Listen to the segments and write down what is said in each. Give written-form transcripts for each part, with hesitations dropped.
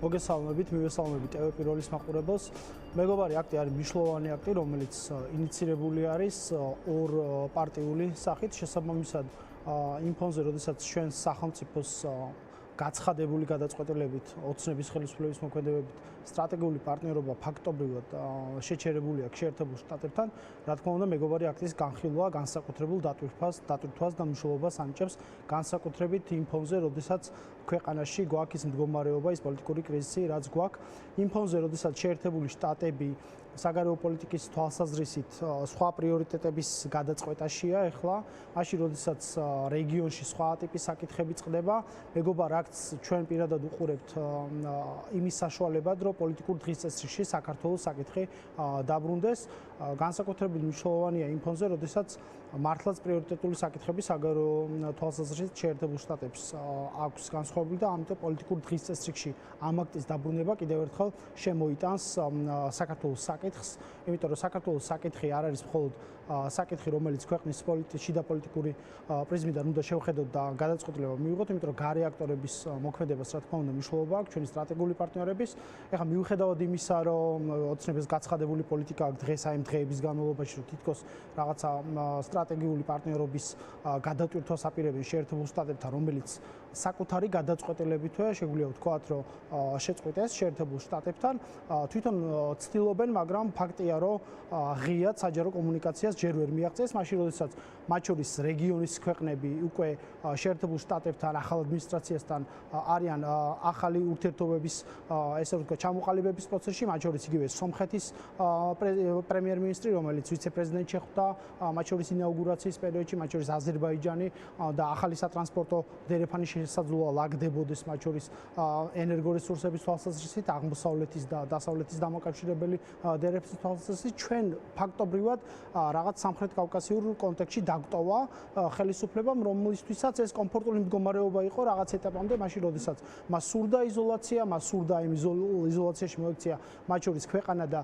მოგესალმებით, მივესალმებით TV პირველის მაყურებელს. მეგობარი აქტი არის მნიშვნელოვანი აქტი, რომელიც ინიცირებული არის ორ პარტიული სახით, შესაბამისად იმ ფონზე, როდესაც ჩვენს სახელმწიფოს გაცხადებული გადაწყვეტილებით ოცნების ხელისუფლების მოქმედებებით სტრატეგიული პარტნიორობა ფაქტობრივად შეჩერებული აქვს შეერთებულ შტატებთან, რა თქმა უნდა, მეგობარი აქტის განხილვა განსაკუთრებულ დატვირთვას და მნიშვნელობას ანიჭებს განსაკუთრებით იმ ფონზე, როდესაც ქვეყანაში გვაქვს ის მდგომარეობა, ის პოლიტიკური კრიზისი, რაც გვაქვს, იმ ფონზე, როდესაც შეერთებული შტატები საგარეო პოლიტიკის თვალსაზრისით სხვა პრიორიტეტების გადაწყვეტაშია ახლა, მაშინ როდესაც რეგიონში სხვა ტიპის საკითხები წყდება, მეგობარ აქტს ჩვენ პირადად უყურებთ იმის საშუალებად, რომ პოლიტიკურ დღესასწაულში საქართველოს საკითხი დაბრუნდეს. განსაკუთრებით მნიშვნელოვანია იმ ფონზე, როდესაც მართლაც პრიორიტეტული საკითხები საგარეო თვალსაზრისით შეერთებულ შტატებს აქვს განსხვავებული და ამიტომ პოლიტიკურ დღესასწაულში ამ აქტის დაბრუნება კიდევ ერთხელ შემოიტანს საქართველოს საკითხს, იმიტომ რომ საქართველოს საკითხი არ არის მხოლოდ საკითხი, რომელიც ქვეყნის შიდა პოლიტიკური პრიზმიდან უნდა შევხედოთ და გადაწყვეტილება მივიღოთ, იმიტომ რომ გარე აქტორების მოქმედებას რა თქმა უნდა მნიშვნელობა აქვს ჩვენი სტრატეგიული პარტნიორების. ეხლა მიუხედავად იმისა, რომ ოცნების გაცხადებული პოლიტიკა აქვს დღეს აი დღეების განმავლობაში, რომ თითქოს რაღაცა სტრატეგიული პარტნიორობის გადატვირთვას აპირებენ შეერთებულ შტატებთან, რომელიც საკუთარი გადაწყვეტილებითვე შეგვიძლია ვთქვათ, რომ შეწყვიტეს შეერთებულ შტატებთან, თვითონ ცდილობენ, მაგრამ ფაქტია, რომ ღიად საჯარო კომუნიკაციას ჯერ ვერ მიაღწიეს, მაშინ როდესაც მათ შორის რეგიონის ქვეყნები უკვე შეერთებულ შტატებთან, ახალ ადმინისტრაციასთან არიან ახალი ურთიერთობების, ესე ვთქვათ, ჩამოყალიბების პროცესში, მათ შორის იგივე სომხეთის პრემიერ-მინისტრი, რომელიც ვიცე-პრეზიდენტი შეხვდა, მათ შორის ინაუგურაციის პერიოდში, მათ შორის აზერბაიჯანი და ახალი სატრანსპორტო დერეფანი შესაძლოა ლაგდებოდეს, მათ შორის ენერგორესურსების თვალსაზრისით, აღმოსავლეთის და დასავლეთის დამაკავშირებელი დერეფნის თვალსაზრისით, ჩვენ ფაქტობრივად რაღაც სამხრეთ კავკასიურ კონტექსტში დაგვტოვა ხელისუფლებამ, რომლისთვისაც ეს კომფორტული მდგომარეობა იყო რაღაც ეტაპამდე, მაშინ როდესაც მას სურდა იზოლაცია, მას სურდა იმ იზოლაციაში მოექცია მათ შორის ქვეყანა და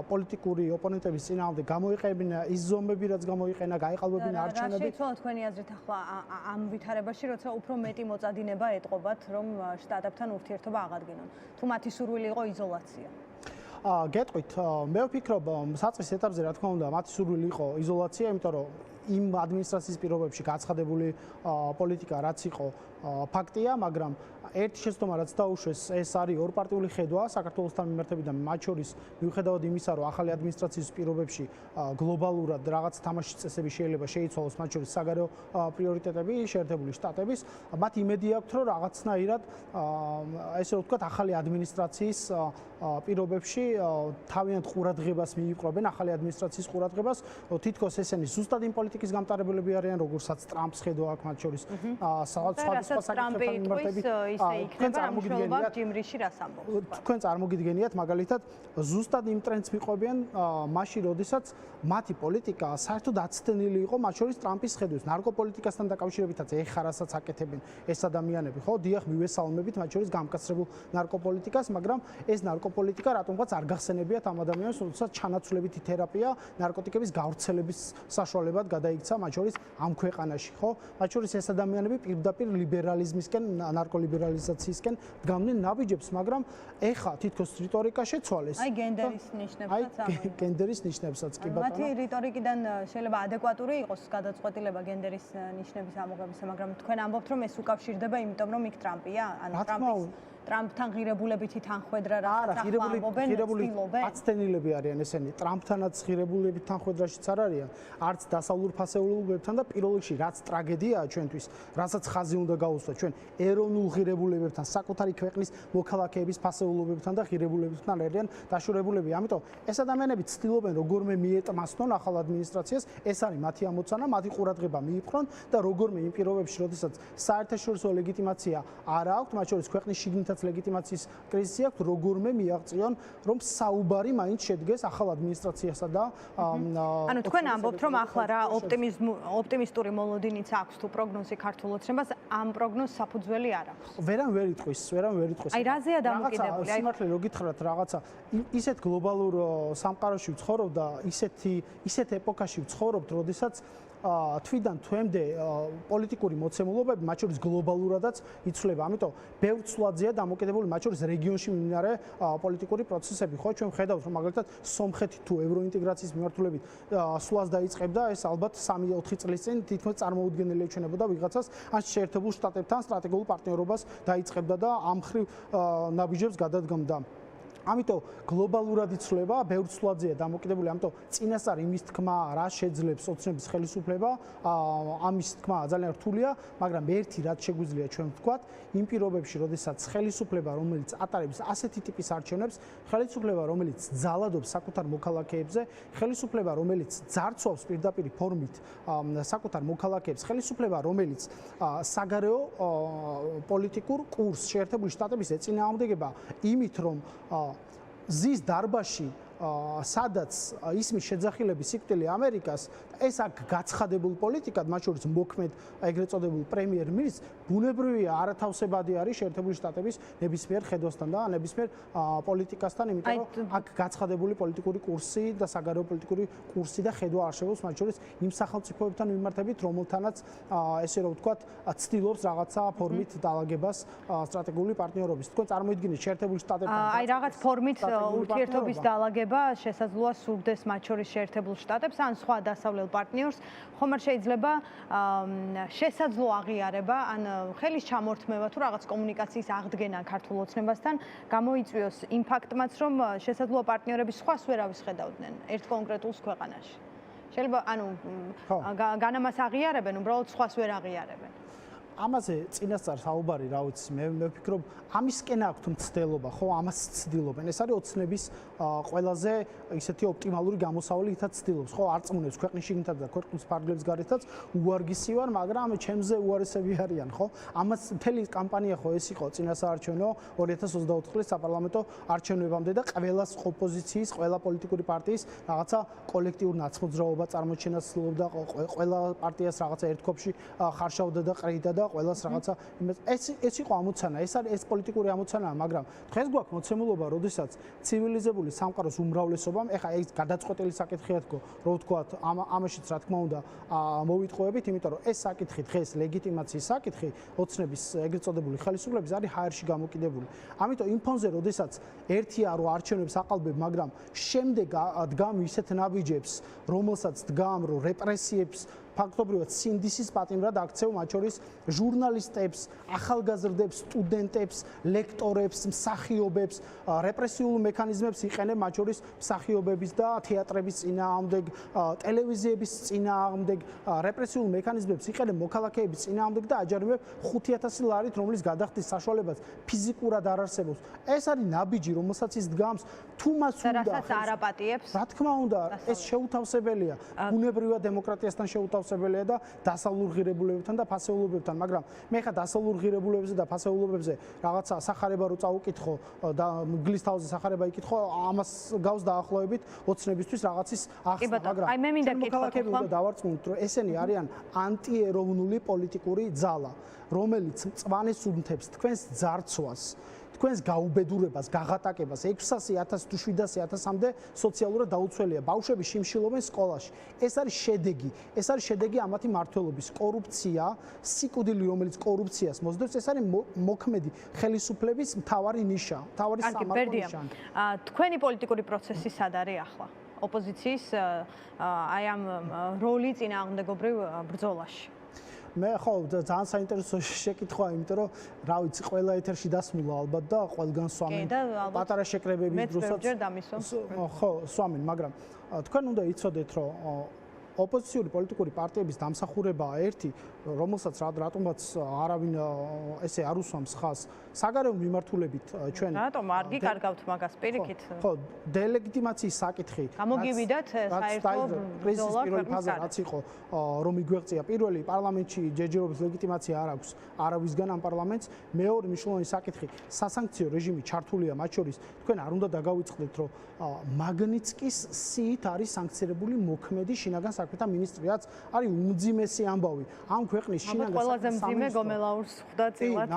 პოლიტიკური ოპონენტების წინააღმდეგ გამოიყენა ის ზომები, რაც გამოიყენა, გაეყალბებინა არჩევნები. რა შეიცვალა თქვენი აზრით ახლა ამ ვითარებაში, როცა უფრო მეტი მოწადინება ეტყობათ, რომ შტატებთან ურთიერთობა აღადგინონ, თუ მათი სურვილი იყო იზოლაცია? გეტყვით, მე ვფიქრობ, საწყის ეტაპზე რა თქმა უნდა, მათი სურვილი იყო იზოლაცია, იმიტომ რომ იმ ადმინისტრაციის პირობებში გაცხადებული პოლიტიკა რაც იყო ფაქტია, მაგრამ ერთი შეცდომა რაც დაუშვეს, ეს არის ორპარტიული ხედვა საქართველოსთან მიმართებიდან, მათ შორის მიუხედავად იმისა, რომ ახალი ადმინისტრაციის პირობებში გლობალურად რაღაც თამაშის წესები შეიძლება შეიცვალოს, მათ შორის საგარეო პრიორიტეტები შეერთებული შტატების, მათ იმედი აქვთ, რომ რაღაცნაირად ესე ვთქვათ, ახალი ადმინისტრაციის პირობებში თავიანთ ყურადღებას მიიპყრობენ, ახალი ადმინისტრაციის ყურადღებას, თითქოს ესენი ზუსტად იმ პოლიტიკის გამტარებლები არიან, როგორცაც ტრამპს ხედვა აქვს მათ შორის სხვადასხვა საკითხებთან მიმართებით. თქვენ წარმოგიდგენიათ მაგალითად ზუსტად იმ ტრენდს მიყვებიან მაშინ, როდესაც მათი პოლიტიკა საერთოდ აცდენილი იყო მათ შორის ტრამპის ხედვის ნარკოპოლიტიკასთან დაკავშირებითაც ეხა რასაც აკეთებენ ეს ადამიანები, ხო, დიახ, მივესალმებით მათ შორის გამკაცრებულ ნარკოპოლიტიკას, მაგრამ ეს ნარკოპოლიტიკა რატომღაც არ გახსენებიათ ამ ადამიანებს, როდესაც ჩანაცვლებითი თერაპია ნარკოტიკების გავრცელების საშუალებად გადაიქცა მათ შორის ამ ქვეყანაში, ხო? მათ შორის ეს ადამიანები პირდაპირ ლიბერალიზმისკენ, ნარკოლიბერალიზაციისკენ დგამდნენ ნაბიჯებს, მაგრამ ეხა თითქოს რიტორიკა შეცვალეს. აი გენდერის ნიშნებსაც ამოიღეს. გენდერის ნიშნებსაც კი ბატონო. მათი რიტორიკიდან შეიძლება ადეკვატური იყოს გადაწყვეტილება გენდერის ნიშნების ამოღებისა, მაგრამ თქვენ ამბობთ, რომ ეს უკავშირდება იმიტომ, რომ იქ ტრამპია, ანუ ტრამპთან ღირებულებითი თანხwebdriver რასაც ახლა ამბობენ, ცდილობენ. აცდენილები არიან ესენი, ტრამპთანაც ღირებულებით თანხwebdriverშიც არ არიან, არც დასავლურ ფასეულებებთან და პირველ რიგში რაც ტრაგედიაა ჩვენთვის, რასაც ხაზი უნდა გაუსვათ ჩვენ ეროვნულ ღირებულებებთან, საკუთარი ქვეყნის მოქალაქეების ფასეულებებთან და ღირებულებებთან არიან დაშორებულები. ამიტომ ეს ადამიანები ცდილობენ როგორმე მიეტმასნონ ახალ ადმინისტრაციას, ეს არის მათი ამოცანა, მათი ყურადღება მიიპყრონ და როგორმე იმ პირობებში, როდესაც საერთაშორისო ლეგიტიმაცია არ აქვს, მათ შორის ქვეყნის შიგნით ლეგიტიმაციის კრიზისი აქვს, როგორმე მიაღწიონ, რომ საუბარი მაინც შედგეს ახალ ადმინისტრაციასა და ანუ თქვენ ამბობთ, რომ ახლა რა ოპტიმისტური მოლოდინიც აქვს თუ პროგნოზი ქართულ ოცნებას, ამ პროგნოზს საფუძველი არ აქვს. ვერან ვერ იტყვის. აი რაზეა დამოკიდებული? აი სიმართლე რო გითხრათ, რაღაცა ისეთ გლობალურ სამყაროში ვცხოვრობ და ისეთ ეპოქაში ვცხოვრობთ, როდესაც თვიდან თვემდე პოლიტიკური მოცემულობები, მათ შორის გლობალურადაც იცვლება. ამიტომ ბევრ ცვლადზეა დამოკიდებული მათ შორის რეგიონში მიმდინარე პოლიტიკური პროცესები. ხო, ჩვენ ვხედავთ, რომ მაგალითად სომხეთი თუ ევროინტეგრაციის მიმართულებით სვლას დაიწყებდა, ეს ალბათ 3-4 წლის წინ თითქმის წარმოუდგენელი ეჩვენებოდა ვიღაცას, ან შეერთებულ შტატებთან სტრატეგიულ პარტნიორობას დაიწყებდა და ამ მხრივ ნაბიჯებს გადადგამდა. ამიტომ გლობალურად იცვლება, ბევრ ცვლადზეა დამოკიდებული, ამიტომ წინასწარ იმის თქმა რა შეძლებს ოცნების ხელისუფლება, ამის თქმა ძალიან რთულია, მაგრამ ერთი რაც შეგვიძლია ჩვენ ვთქვათ, იმ პირობებში, როდესაც ხელისუფლება, რომელიც ატარებს ასეთი ტიპის არჩევნებს, ხელისუფლება, რომელიც ძალადობს საკუთარ მოქალაქეებზე, ხელისუფლება, რომელიც ძარცვავს პირდაპირ ფორმით საკუთარ მოქალაქეებს, ხელისუფლება, რომელიც საგარეო პოლიტიკურ კურსს შეერთებული შტატების ეწინააღმდეგება იმით, რომ ზის დარბაში სადაც ისმის შეძახილების სიკვდილი ამერიკას, ეს აქ გაცხადებულ პოლიტიკად, მათ შორის მოქმედ ეგრეთ წოდებულ პრემიერ-მინისტრს, ბუნებრივია არათავსებადი არის შეერთებული შტატების ნებისმიერ ხედვასთან და ნებისმიერ პოლიტიკასთან, იმიტომ რომ აქ გაცხადებული პოლიტიკური კურსი და საგარეო პოლიტიკური კურსი და ხედვა არსებობს, მათ შორის იმ სახელმწიფოებთან მიმართებით, რომელთანაც ესე რომ ვთქვათ, ცდილობს რაღაცა ფორმით დაალაგებას სტრატეგიული პარტნიორობის. თქვენ წარმოიდგინეთ შეერთებული შტატებთან აი რაღაც ფორმით ურთიერთობის დაალაგება შესაძლოა სურდეს მათ შორის შეერთებულ შტატებს ან სხვა დასავლელ პარტნიორს, ხომ არ შეიძლება შესაძლო აღიარება ან ხელის ჩამორთმევა თუ რაღაც კომუნიკაციის აღდგენა ქართულ ოცნებასთან გამოიწვიოს იმ ფაქტმაც, რომ შესაძლოა პარტნიორები სხვას ვერავის ხედავდნენ ერთ კონკრეტულ ქვეყანაში. შეიძლება ანუ განამას აღიარებენ, უბრალოდ სხვას ვერ აღიარებენ. ამაზე წინასწარ საუბარი, რა ვიცი, მე ვფიქრობ, ამისკენ აქვთ მცდელობა, ხო, ამას ცდილობენ. ეს არის ოცნების ყველაზე ისეთი ოპტიმალური გამოსავალი, ითაც ცდილობს, ხო, არწმუნებს ქვეყნის შიგნითა და ქვეყნის ფარგლებს გარეთაც უარგისი ვარ, მაგრამ ჩემზე უარესები არიან, ხო? ამას მთელი კამპანია ხო ეს იყო წინასაარჩევნო 2024 წლის საპარლამენტო არჩევნებამდე და ყველა ოპოზიციის, ყველა პოლიტიკური პარტიის რაღაცა კოლექტიურ ნაცმოძრაობა წარმოჩენას ცდილობდა, ყველა პარტიას რაღაცა ერთ კოპში ხარშავდა და ყრიდა და ყველას რაღაცა ეს იყო ამოცანა, ეს პოლიტიკური ამოცანაა, მაგრამ დღეს გვაქვს მოცემულობა, როდესაც ცივილიზებული სამყაროს უმრავლესობამ, ეხლა ეს გადაწყვეტილი საკითხია თქო, რომ ვთქვათ, ამაშიც რა თქმა უნდა მოვიტყუებით, იმიტომ რომ ეს საკითხი დღეს ლეგიტიმაციის საკითხი ოცნების ეგრეთ წოდებული ხელისუფლების არის ჰაერში გამოკიდებული. ამიტომ იმ ფონზე, როდესაც ერთია რომ არჩევნებს აყალბებ, მაგრამ შემდეგ დგამ ისეთ ნაბიჯებს, რომელსაც დგამ რომ რეპრესიებს ფაქტობრივად სინდისის პატიმრად აქცევ მათ შორის ჟურნალისტებს, ახალგაზრდებს, სტუდენტებს, ლექტორებს, მსახიობებს, რეპრესიულ მექანიზმებს იყენებ მათ შორის მსახიობების და თეატრების წინააღმდეგ, ტელევიზიების წინააღმდეგ, რეპრესიულ მექანიზმებს იყენებ მოქალაქეების წინააღმდეგ და აჯანებებ 5000 ლარით, რომლის გადახდის საშუალებაც ფიზიკურად არ არსებობს. ეს არის ნაბიჯი, რომელსაც ის დგამს, თუ მას უნდა რასაც არაპატიებს. რა თქმა უნდა, ეს შეუთავსებელია, ბუნებრივად დემოკრატიასთან შეუთავსებელია და დასავლურ ღირებულებებთან და ფასეულობებთან, მაგრამ მე ხა დასავლურ ღირებულებებზე და ფასეულობებზე რაღაცა სახარება რო წაუკითხო და მგლის თავზე სახარება იკითხო, ამას გავს დაახლოებით ოცნებისთვის რაღაცის ახსნა, მაგრამ აი მე მინდა მოქალაქეები უნდა დავარწმუნოთ, რომ ესენი არიან ანტიეროვნული პოლიტიკური ძალა, რომელიც მწვანეს უბნთებს თქვენს ძარცვას, თქვენს გაუბედურებას, გაღატაკებას 600.000 თუ 700.000-მდე სოციალურად დაუცველია. ბავშვები შიმშილობენ სკოლაში. ეს არის შედეგი. ეს არის შედეგი ამათი მართლობის. კორუფცია, სიკვდილი, რომელიც კორუფციას მოსდევს, ეს არის მოქმედი ხელისუფლების მთავარი ნიშა, მთავარი სამართლის ნიშა. თქვენი პოლიტიკური პროცესი სად არის ახლა? ოპოზიციის აი ამ როლი წინააღმდეგობრივ ბრძოლაში. მე ხო ძალიან საინტერესო შეკითხვაა, იმიტომ რომ რა ვიცი, ყველა ეთერში დასმულა ალბათ და ყველგან სვამენ პატარა შეკრებების დროსაც. ხო, სვამენ, მაგრამ თქვენ უნდა იცოდეთ, რომ ოპოზიციური პოლიტიკური პარტიების დამსახურებაა ერთი, რომელსაც რატომაც არავინ ესე არ უსვამს ხაზს საგარეო მიმართულებით ჩვენ. რატომ არ გიკარგავთ მაგას პირიქით? ხო, დელეგიტიმაციის საკითხი. გამოგივიდათ საერთო პრეზიდენტის პირველი ფაზა რაც იყო, რომ იგვეღწია პირველი პარლამენტში ჯერჯერობის ლეგიტიმაცია არ აქვს არავისგან ამ პარლამენტს, მეორე მნიშვნელოვანი საკითხი, სასანქციო რეჟიმი ჩართულია მათ შორის. თქვენ არ უნდა დაგავიწყდეთ, რომ მაგნიცკის სიით არის სანქცირებული მოქმედი შინაგან საქმეთა მინისტრი, რაც არის უმძიმესი ამბავი. ამ ქვეყნის შინაგან ყველაზე მძიმე გომელაურს ხვდა წილად.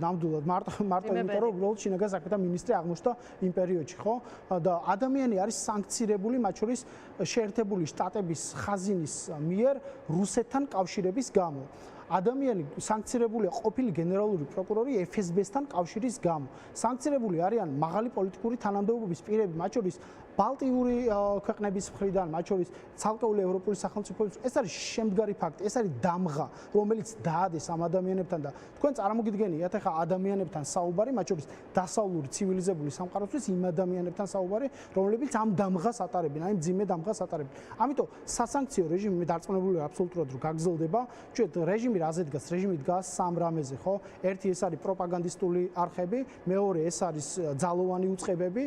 ნამდვილად მარტო იმიტომ რომ უბრალოდ შინაგან საქმეთა მინისტრი აღმოჩნდა იმ პერიოდში, ხო? და ადამიანი არის სანქცირებული, მათ შორის შეერთებული შტატების ხაზინის მიერ რუსეთთან კავშირების გამო. ადამიანი სანქცირებულია ყოფილი გენერალური პროკურორი FSB-სთან კავშირის გამო. სანქცირებული არიან მაღალი პოლიტიკური თანამდებობის პირები, მათ შორის ბალტიური ქვეყნების მხრიდან, მათ შორის ცალკეული ევროპული სახელმწიფოების. ეს არის შემდგარი ფაქტი, ეს არის დამღა, რომელიც დაადეს ამ ადამიანებთან და თქვენ წარმოგიდგენიათ ახლა ადამიანებთან საუბარი, მათ შორის დასავლური ცივილიზებული სამყაროსთვის იმ ადამიანებთან საუბარი, რომლებიც ამ დამღას ატარებენ, აი მძიმე დამღას ატარებენ. ამიტომ სასანქციო რეჟიმი მე დარწმუნებული ვარ აბსოლუტურად რომ გაგრძელდება. ჩვენ რეჟიმი რაზე დგას? რეჟიმი დგას სამ რამეზე, ხო? ერთი ეს არის პროპაგანდისტული არხები, მეორე ეს არის ძალოვანი უწყებები,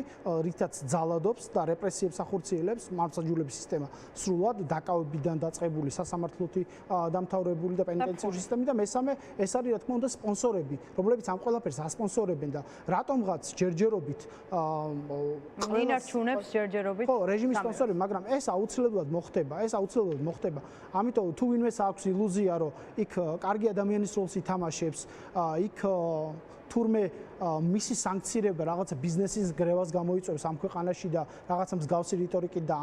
რითაც ძალადობს და რეპრესიებს ახორციელებს მართლმსაჯულების სისტემა სრულად დაკავებიდან დაწყებული სასამართლოთი დამთავრებული და პენიტენციური სისტემა და მესამე ეს არის რა თქმა უნდა სპონსორები, რომლებიც ამ ყველაფერს ასპონსორებენ და რატომღაც ჯერჯერობით ინარჩუნებს ჯერჯერობით ხო რეჟიმის სპონსორები, მაგრამ ეს აუცილებლად მოხდება. ამიტომ თუ ვინმეს აქვს ილუზია რომ იქ კარგი ადამიანის როლს ითამაშებს, იქ თურმე მისი სანქცირება რაღაცა ბიზნესის გრევას გამოიწვევს ამ ქვეყანაში და რაღაცა მსგავსი რიტორიკით და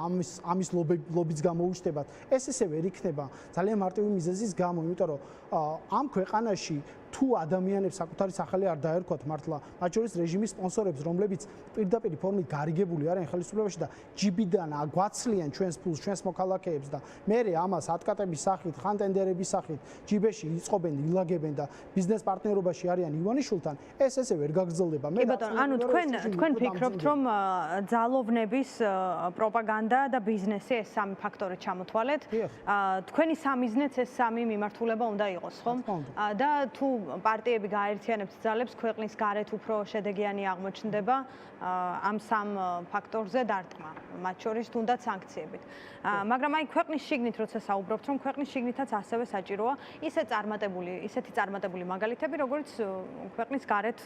ამის ლობიც გამოუჩნდებათ. ეს ესე ვერ იქნება ძალიან მარტივი მიზეზის გამო, იმიტომ რომ ამ ქვეყანაში თუ ადამიანებს საკუთარი სახელი არ დაერქვათ მართლა, მათ შორის რეჟიმის სპონსორებს, რომლებიც პირდაპირ ფორმით გარიგებული არიან ხელისუფლებაში და ჯიბიდან აგვაცლიან ჩვენს ფულს, ჩვენს მოქალაქეებს და მერე ამას ატკატების სახით, ხან ტენდერების სახით ჯიბეში იწყობენ, ილაგებენ და ბიზნეს პარტნიორობაში არიან ივანიშვილთან, ეს ესე ვერ გაგრძელდება. კი ბატონო, ანუ თქვენ ფიქრობთ, რომ ძალოვნების პროპაგანდა და ბიზნესი ეს სამი ფაქტორი ჩამოთვალეთ. თქვენი სამიზნეც ეს სამი მიმართულება უნდა იყოს, ხო? და თუ პარტიები გააერთიანებთ ძალებს, ქვეყნის გარეთ უფრო შედეგიანი აღმოჩნდება ამ სამ ფაქტორზე დარტყმა, მათ შორის თუნდაც სანქციებით. მაგრამ აი ქვეყნის შიგნით როცა საუბრობთ, რომ ქვეყნის შიგნითაც ასევე საჭიროა ისეთი წარმატებული მაგალითები, როგორც ქვეყნის გარეთ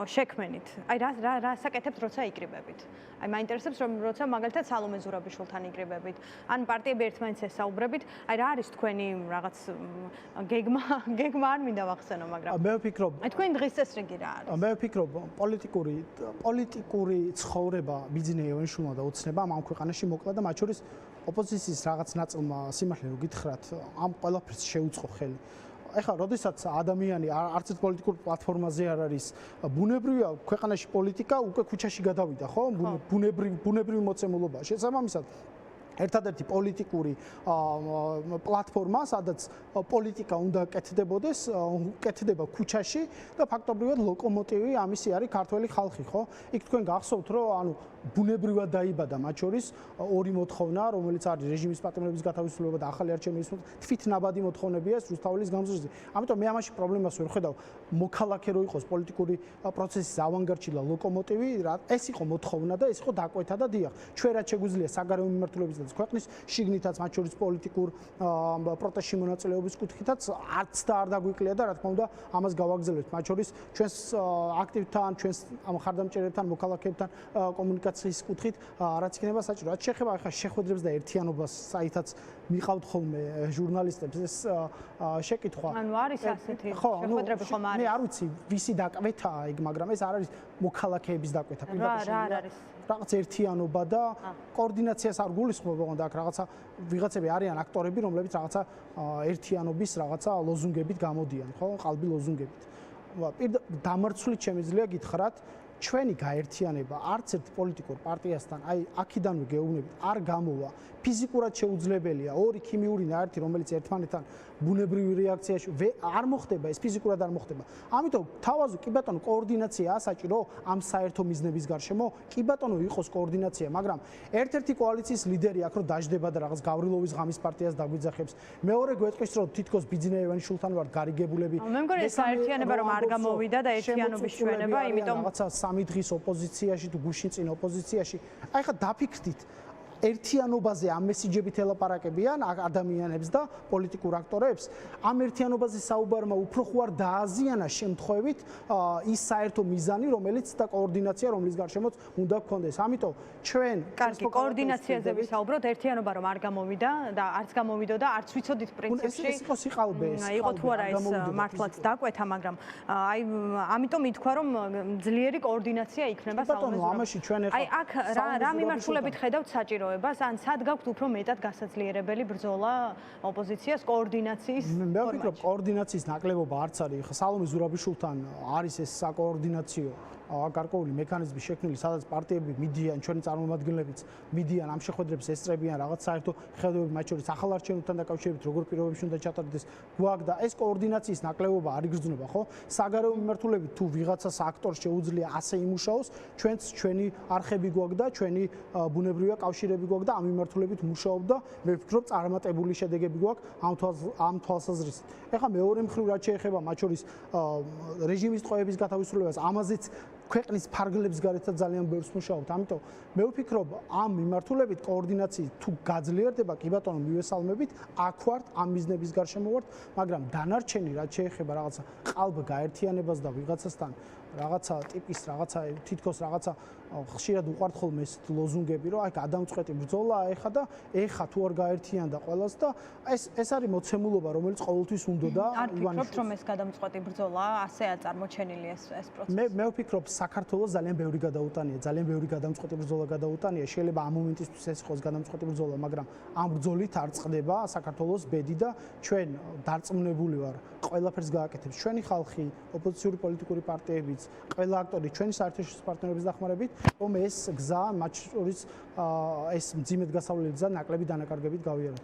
შექმენით. აი რა საკეთებთ, როცა იკრიბებით. აი მაინტერესებს რომ როცა მაგალითად სალომე ზურაბიშვილთან იკრიბებით, ან პარტიები ერთმანეთს ესაუბრებით, აი რა არის თქვენი რაღაც გეგმა არ მინდა ვახსენო, მაგრამ მე ვფიქრობ, აი თქვენი დღის წესრიგი რა არის? მე ვფიქრობ, პოლიტიკური ცხოვრება ბიძინა ევანიშვილმა და ოცნებამ ამ ქვეყანაში მოკლა და მათ შორის ოპოზიციის რაღაც ნაწილმა სიმართლე რო გითხრათ, ამ ყველაფერს შეუწყო ხელი. ეხლა, როდესაც ადამიანი არც ერთ პოლიტიკურ პლატფორმაზე არ არის, ბუნებრივია ქვეყანაში პოლიტიკა უკვე ქუჩაში გადავიდა, ხო? ბუნებრივი მოცემულობა. შესაბამისად, ერთადერთი პოლიტიკური პლატფორმა, სადაც პოლიტიკა უნდა კეთდებოდეს, კეთდება ქუჩაში და ფაქტობრივად ლოკომოტივი ამისი არის ქართველი ხალხი, ხო? იქ თქვენ გახსოვთ, რომ ანუ ბუნებრივად დაიბადა მათ შორის ორი მოთხოვნა, რომელიც არის რეჟიმის პატრონების გათავისუფლება და ახალი არჩევნების თვითნაბადი მოთხოვნებია ეს რუსთაველის გამზირზე. ამიტომ მე ამაში პრობლემას ვერ ხედავ. მოქალაქე რო იყოს პოლიტიკური პროცესის ავანგარდში და ლოკომოტივი, ეს იყო მოთხოვნა და ეს იყო დაკვეთა და დიახ. ჩვენ რაც შეგვიძლია საგარეო მიმართულების ქვეყნის შიგნითაც მათ შორის პოლიტიკურ პროტესტში მონაწილეობის კუთხითაც არც და არ დაგვიკლია და რა თქმა უნდა ამას გავაგრძელებთ მათ შორის ჩვენს აქტივთან, ჩვენს ამ ხარდამჭერებთან, მოქალაქეებთან კომუნიკაციის კუთხით რაც იქნება საჭირო. რაც შეეხება ახლა შეხვედრებს და ერთიანობას, საითაც მიყავთ ხოლმე ჟურნალისტებს ეს შეკითხვა. ანუ არის ასეთი შეხვედრები ხომ არის? მე არ ვიცი ვისი დაკვეთაა იქ, მაგრამ ეს არ არის მოქალაქეების დაკვეთა. რა არის? რაღაც ერთიანობა და კოორდინაციას არ გულისხმობ, ოღონდ აქ რაღაცა ვიღაცები არიან აქტორები, რომლებიც რაღაცა ერთიანობის რაღაცა ლოზუნგებით გამოდიან, ხო? ყალბი ლოზუნგებით. დამარცვლით შემიძლია გითხრათ, ჩვენი გაერთიანება არც ერთ პოლიტიკურ პარტიასთან, აი აქედანვე გეუბნებით, არ გამოვა. ფიზიკურად შეუძლებელია ორი ქიმიური ნაერთი, რომელიც ერთმანეთთან ბუნებრივი რეაქციაში არ მოხდება, ეს ფიზიკურად არ მოხდება. ამიტომ თავაზე კი ბატონო კოორდინაციაა საჭირო ამ საერთო მიზნების გარშემო, კი ბატონო იყოს კოორდინაცია, მაგრამ ერთ-ერთი კოალიციის ლიდერი აქ რო დაждდება და რაღაც გავრილოვის ღამის პარტიას დაგვიძახებს. მეორე გვეტყვის რომ თითქოს ბიძინა ევანიშვილთან ვარ გარიგებულები. მე მგონი ეს საერთიანება რომ არ გამოვიდა და ერთიანობის ჩვენება, იმიტომ რაღაცა სამი დღის ოპოზიციაში თუ გუშინ წინ ოპოზიციაში. აი ხა დაფიქრდით ერთიანობაზე ამ მესიჯებით ელაპარაკებიან ადამიანებს და პოლიტიკურ აქტორებს, ამ ერთიანობაზე საუბარმა უფრო ხوار დააზიანა შემთხვევით ის საერთო მიზანი, რომელიც და კოორდინაცია, რომლის გარშემოც უნდა გქონდეს. ამიტომ ჩვენ კარგი, კოორდინაციაზე ვისაუბროთ, ერთიანობა რომ არ გამოვიდა და არც გამოვიდოდა, არც ვიცოდით პრინციპში. ეს იყო სიყალბე, იყო თუ არა ეს მართლაც დაკვეთა, მაგრამ აი ამიტომ ითქვა რომ ძლიერი კოორდინაცია იქნება საუბარში. აი აქ რა მიმართულებით ხედავთ საჭიროებას, ან სად გაქვთ უფრო მეტად გასაძლიერებელი ბრძოლა ოპოზიციას კოორდინაციის ფორმატში? მე ვფიქრობ, კოორდინაციის ნაკლებობა არც არის. ხა სალომე ზურაბიშვილთან არის ეს საკოორდინაციო გარკვეული მექანიზმი შექმნილი, სადაც პარტიები მიდიან, ჩვენი წარმომადგენლებიც მიდიან, ამ შეხვედრებს ესწრებიან, რაღაც საერთო ხედავები მათ შორის ახალ არჩევნებთან დაკავშირებით, როგორ პირობებში უნდა ჩატარდეს გვაქვს და ეს კოორდინაციის ნაკლებობა არ იგრძნობა, ხო? საგარეო მიმართულებით თუ ვიღაცას აქტორს შეუძლია ასე იმუშაოს, ჩვენც ჩვენი არხები გვაქვს და ჩვენი ბუნებრივია კავშირები გვაქვს და ამ მიმართულებით მუშაობ და მე ვფიქრობ წარმატებული შედეგები გვაქვს ამ თვალსაზრისით. ეხლა მეორე მხრივ რაც შეეხება მათ შორის რეჟიმის ტყვეების გათავისუფლებას, ამაზეც ქვეყნის ფარგლებს გარეთაც ძალიან ბევრს მუშაობთ. ამიტომ მე ვფიქრობ, ამ მიმართულებით კოორდინაციის თუ გაძლიერდება, კი ბატონო, მივესალმებით, აქ ვართ, ამ მიზნების გარშემო ვართ, მაგრამ დანარჩენი რაც შეეხება რაღაცა ყალბ გაერთიანებას და ვიღაცასთან რაღაცა ტიპის რაღაცა თითქოს რაღაცა ხშირად უყვართ ხოლმე ეს ლოზუნგები, რომ აი გადამწყვეტი ბრძოლა ეხა და ეხა თუ არ გაერთიანდა ყველას და ეს არის მოცემულობა, რომელიც ყოველთვის უნდა და არ ვფიქრობთ, რომ ეს გადამწყვეტი ბრძოლაა, ასეა წარმოჩენილი ეს პროცესი. მე ვფიქრობ, საქართველოს ძალიან ბევრი გადაუტანია, ძალიან ბევრი გადამწყვეტი ბრძოლა გადაუტანია. შეიძლება ამ მომენტისთვის ეს იყოს გადამწყვეტი ბრძოლა, მაგრამ ამ ბრძოლით არ წყდება საქართველოს ბედი და ჩვენ დარწმუნებული ვარ, ყველაფერს გააკეთებს ჩვენი ხალხი, ოპოზიციური პოლიტიკური პარტიებიც, ყველა აქტორი, ჩვენი საერთაშორისო პარტნიორების დახმარებით, რომ ეს გზა მათ შორის ეს მძიმედ გასავლელი გზა ნაკლები დანაკარგებით გავიაროთ.